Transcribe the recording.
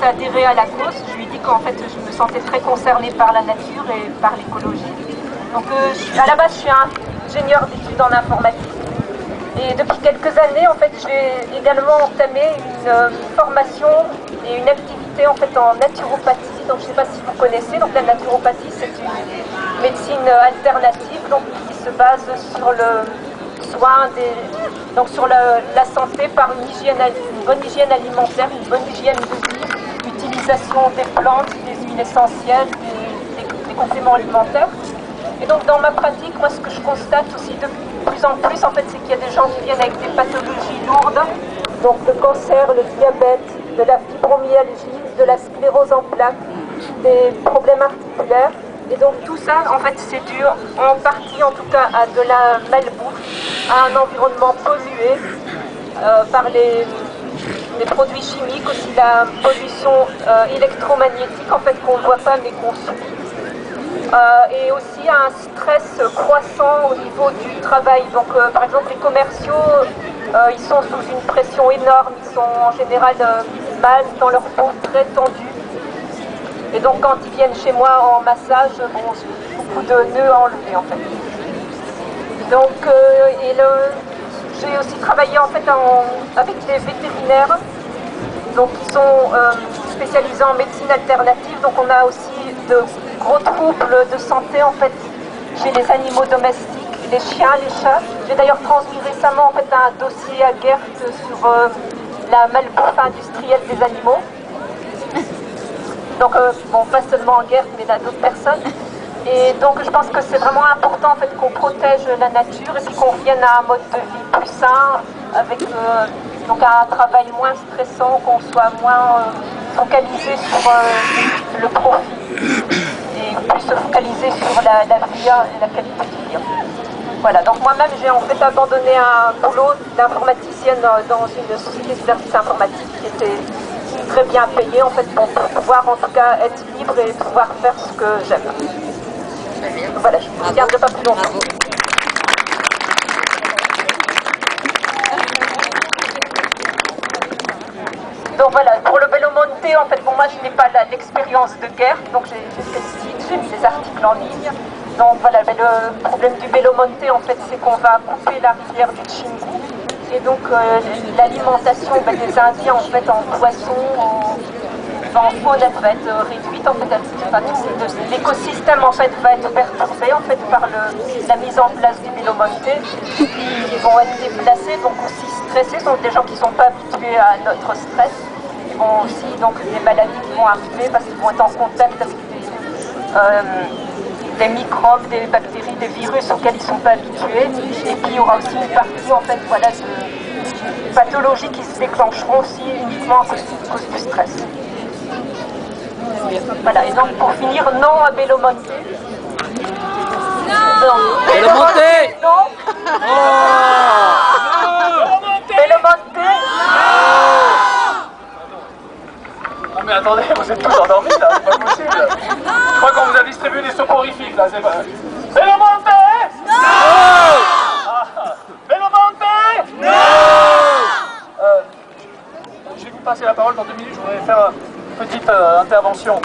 adhéré à la cause. Je lui ai dit qu'en fait je me sentais très concernée par la nature et par l'écologie. Donc à la base je suis ingénieure d'études en informatique. Et depuis quelques années, en fait, j'ai également entamé une formation et une activité en fait en naturopathie. Donc, je ne sais pas si vous connaissez. Donc, la naturopathie, c'est une médecine alternative, donc qui se base sur le soin donc sur la santé par une bonne hygiène alimentaire, une bonne hygiène de vie, utilisation des plantes, des huiles essentielles, des compléments alimentaires. Et donc dans ma pratique, moi ce que je constate aussi de plus en plus, en fait, c'est qu'il y a des gens qui viennent avec des pathologies lourdes, donc le cancer, le diabète, de la fibromyalgie, de la sclérose en plaques, des problèmes articulaires. Et donc tout ça, en fait, c'est dû en partie, en tout cas, à de la malbouffe, à un environnement pollué par les produits chimiques, aussi la pollution électromagnétique, en fait, qu'on ne voit pas mais qu'on subit. Et aussi un stress croissant au niveau du travail. Donc par exemple les commerciaux, ils sont sous une pression énorme, ils sont en général mal dans leur peau, très tendus. Et donc quand ils viennent chez moi en massage, bon, j'ai beaucoup de nœuds à enlever en fait. Donc j'ai aussi travaillé en fait avec des vétérinaires, donc qui sont spécialisés en médecine alternative. Donc on a aussi de gros troubles de santé en fait chez les animaux domestiques, les chiens, les chats. J'ai d'ailleurs transmis récemment en fait un dossier à Gert sur la malbouffe industrielle des animaux. Donc bon, pas seulement à Gert mais à d'autres personnes. Et donc je pense que c'est vraiment important en fait qu'on protège la nature et puis qu'on revienne à un mode de vie plus sain avec donc un travail moins stressant, qu'on soit moins focalisé sur le profit et plus se focaliser sur la vie et la qualité de vie. Voilà, donc moi-même j'ai en fait abandonné un boulot d'informaticienne dans une société de services informatiques qui était très bien payée en fait pour pouvoir en tout cas être libre et pouvoir faire ce que j'aime. Voilà, je ne vous garde pas plus longtemps. Donc voilà, pour le Belo Monte, en fait, pour moi, je n'ai pas l'expérience de Gert, donc j'ai fait le site, j'ai mis des articles en ligne. Donc voilà, le problème du Belo Monte, en fait, c'est qu'on va couper la rivière du Xingu. Et donc l'alimentation des Indiens, en fait, en poissons, en faune, elle va être réduite, en fait, l'écosystème, en fait, va être perturbé, en fait, par la mise en place du Belo Monte. Ils vont être déplacés, donc aussi stressés, ce sont des gens qui ne sont pas habitués à notre stress. Ils vont aussi, donc, des maladies qui vont arriver parce qu'ils vont être en contact avec des microbes, des bactéries, des virus auxquels ils ne sont pas habitués. Et puis il y aura aussi une partie, en fait, voilà, de pathologies qui se déclencheront aussi uniquement à cause du stress. Voilà, et donc pour finir, non à Belo Monte. Non. Belo Monte. Non. Belo Monte. Non mais attendez, vous êtes tous endormis là, c'est pas possible. Je crois qu'on vous a distribué des soporifiques là, c'est pas... Belo Monte. Belo Monte. Je vais vous passer la parole dans 2 minutes, je voudrais faire une petite intervention.